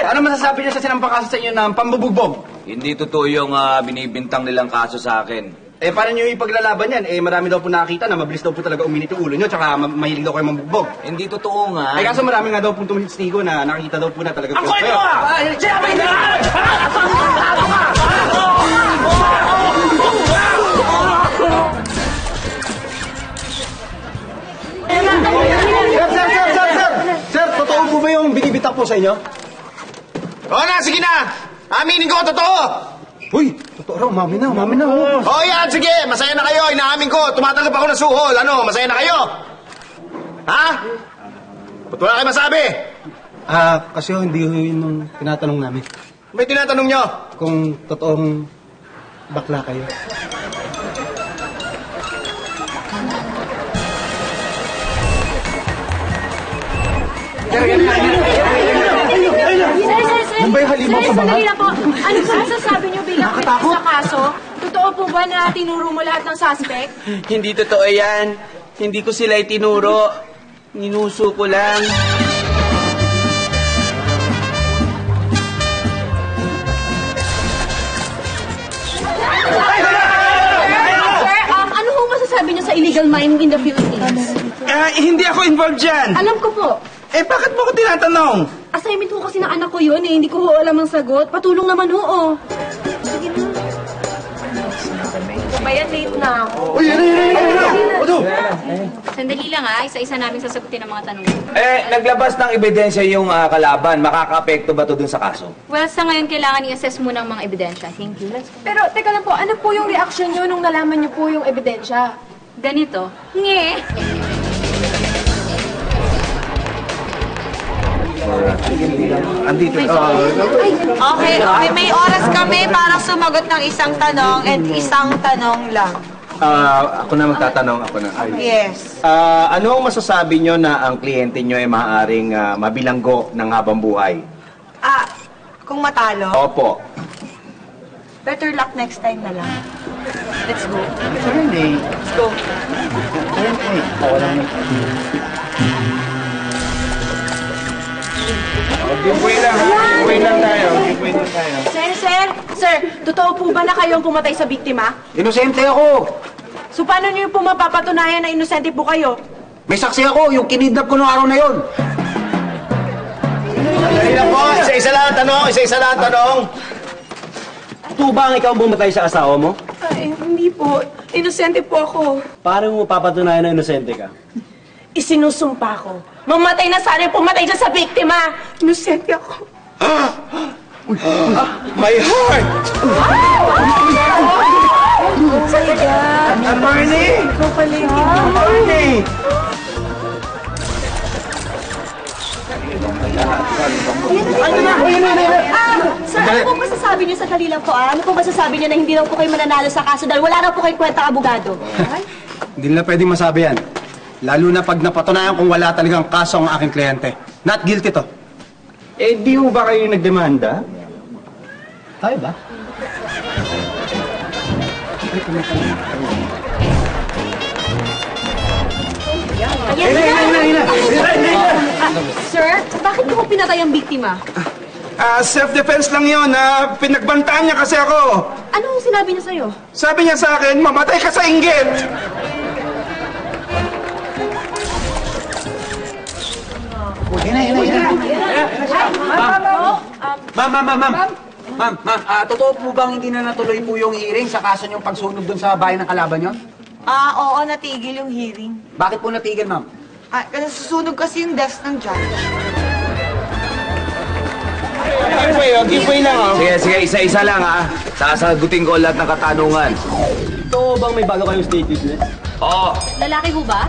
Ano masasabi niyo sa sinampang kaso sa inyo ng pambubugbog? Hindi totoo yung binibintang nilang kaso sa akin. Eh, paano nyo ipaglalaban yan? Eh, marami daw po nakakita na mabilis daw po talaga uminit yung ulo nyo, tsaka mahilig daw kayo mabugbog. Hindi totoo nga. Eh, kaso marami nga daw po tumistigo na nakikita daw po na talaga... Ang kwento mo! Sinabi na! Sir, totoo po ba yung binibitak po sa inyo? Oo na, sige na! Aminin ko, totoo! Uy, totoo raw, umamin na. Oh, yan, sige, masaya na kayo, inaamin ko, tumatanggap ako ng suhol, ano, masaya na kayo? Ha? Ba't wala kayo masabi? Kasi hindi yun yung tinatanong namin. May tinatanong nyo? Kung totoong bakla kayo. Sir, sandali lang po. Ano po masasabi niyo bilang sa kaso? Totoo po ba na tinuro mo lahat ng suspect? Hindi totoo yan. Hindi ko sila itinuro. Ninuso ko lang. Sir, ano po masasabi niyo sa illegal mining in the Philippines? Hindi ako involved dyan. Alam ko po. Eh, bakit mo ko tinatanong? Assignment ko kasi ng anak ko yun eh. Hindi ko alam ang sagot. Patulong naman oo. Sige na. Bayan, late na ako. Uy, Sandali lang isa-isa namin sasagutin ang mga tanong. Naglabas ng ebidensya yung kalaban. Makaka-apekto ba to dun sa kaso? Well, sa ngayon kailangan i-assess muna ang mga ebidensya. Thank you. Let's go. Pero, teka lang po. Ano po yung reaction niyo nung nalaman niyo po yung ebidensya? Ganito. Nge! Andito. Okay, may oras kami para sumagot ng isang tanong and isang tanong lang. Ako na magtatanong. Yes. Ano ang masasabi nyo na ang kliyente nyo ay maaaring mabilanggo ng habang buhay? Kung matalo, Opo. better luck next time na lang. Let's go. Let's go. Giveaway lang tayo. Sir, totoo po ba na kayong pumatay sa biktima? Inosente ako. So, paano niyo po mapapatunayan na inosente po kayo? May saksi ako, yung kinidnap ko noong araw na yun. Isa-isa lang ang tanong. Totoo ba ang ikaw bumatay sa asawa mo? Ay, hindi po. Inosente po ako. Paano mo papatunayan na inosente ka? Isinusumpa ko. Mamatay na sana yung pumatay dyan sa biktima. Inosente ako. My heart! Attorney! Attorney! Sir, ano po masasabi niyo sa dalilang po? Ano po masasabi niyo na hindi daw po kayo mananalo sa kaso dahil wala daw po kayong kwentang abogado? Hindi na pwedeng masabi yan. Lalo na pag napatunayan kung wala talagang kaso ang aking kliyente. Not guilty to. Eh, di mo ba kayo nagdemanda? Tayo ba? Sir, bakit po pinatay ang biktima? Self-defense lang yun. Pinagbantaan niya kasi ako. Anong sinabi niya sa'yo? Sabi niya sa akin, mamatay ka sa inggit. Ma'am, totoo po bang hindi na natuloy po yung hearing sa kaso niyong pagsunog dun sa bahay ng kalaban niyo? Oo, natigil yung hearing. Bakit po natigil, ma'am? Kasi susunog kasi yung desk ng judge. Giveaway lang, Sige, isa-isa lang Sasagutin ko lahat ng katanungan. Totoo bang may bago kayong state business? Oo. Lalaki ho ba?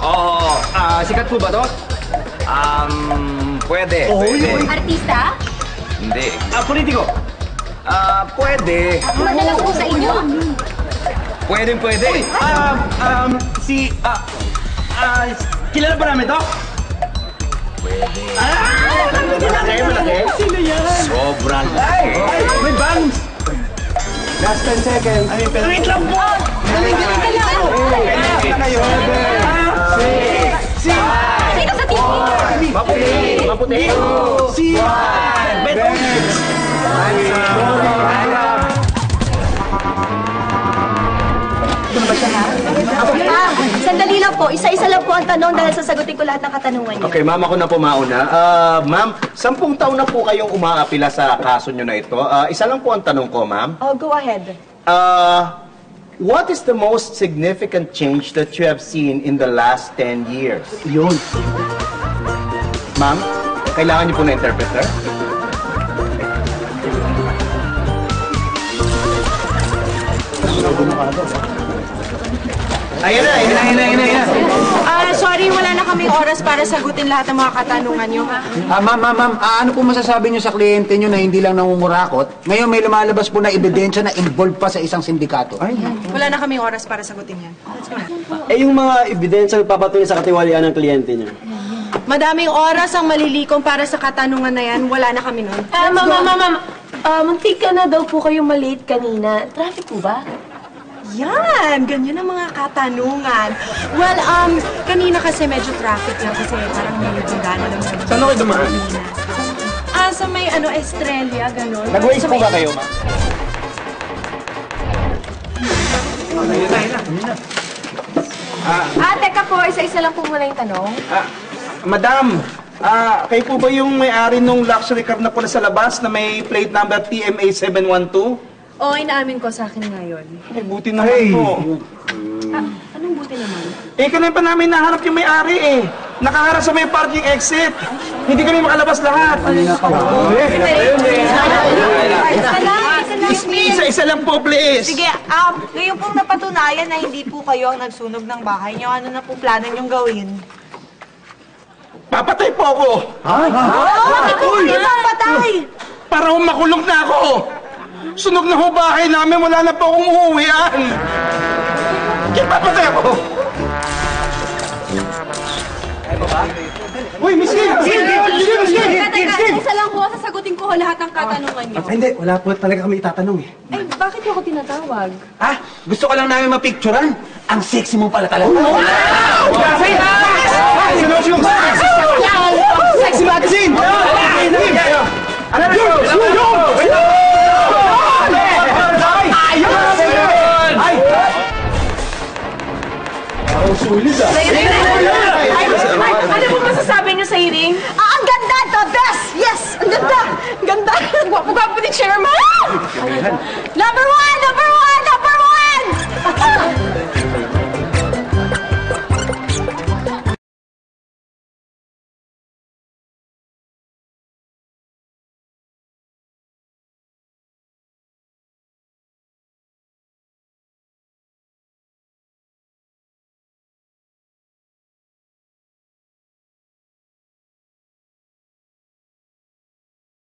Oo. Sikat po ba to? Pwede. Artista? Hindi. Politiko? Pwede. Madalas po sa inyo. Pwede. Kilala ba namin to? Malaki? Sino yan? Sobrang laki. May bangs! Last 10 seconds. Wait lang po! Galing, Maputi. Sandali lang po. Isa-isa lang po ang tanong dahil sasagutin ko lahat ng katanungan niyo. Okay, ma'am, ako na po mauna. Ma'am, 10 taon na po kayong umaapila sa kaso nyo na ito. Isa lang po ang tanong ko, ma'am. Oh, go ahead. What is the most significant change that you have seen in the last 10 years? Yun. Ma'am, kailangan niyo po na interpreter? Ayan na. Sorry, wala na kaming oras para sagutin lahat ng mga katanungan nyo. Ma'am, ano po masasabi niyo sa kliyente niyo na hindi lang nangungurakot? Ngayon may lumalabas po na ebidensya na involved pa sa isang sindikato. Wala na kaming oras para sagutin yan. Yung mga ebidensya nagpapatunay sa katiwalian ng kliyente niya. Madaming oras ang malilikom para sa katanungan na yan. Wala na kami nun. Ma'am. Muntik ka na daw po kayong malate kanina. Traffic po ba? Yan! Ganyan ang mga katanungan. Well, kanina kasi medyo traffic lang kasi parang may gana lang. Saan kayo dumaan? Sa may Estrella, gano'n. Nag-waste po ba kayo, ma'am? Teka po, isa-isa lang po muna yung tanong. Madam, kayo po ba yung may-ari nung luxury car na pula sa labas na may plate number TMA 712? Oo, inaamin ko sa akin ngayon. Ay, buti naman po. Anong buti naman? Kanina pa namin nahanap yung may-ari eh. Nakaharap sa may parking exit. Hindi kami makalabas lahat. Isa-isa lang po, please. Sige, ngayon pong napatunayan na hindi po kayo ang nagsunog ng bahay niyo. Ano na po plano niyong gawin? Papatay po ako. Bakit po kayo papatay? Para makulong na ako. Sunog na ho bahay namin, wala na po akong uuwian. Kaya papatay ako. Uy, Miss Kim! Teka, isa lang po. Sasagutin ko lahat ng katanungan niyo. Hindi, wala po talaga kami itatanong eh. Ay, bakit niyo ako tinatawag? Gusto ko lang namin mapicturan. Ang sexy mo pala talaga. Sexy magazine! Ano po masasabi niyo sa hearing? Ang ganda! The best! Yes! Ang ganda! Ang ganda! Gwapo-gwapo ni Chairman! Number one!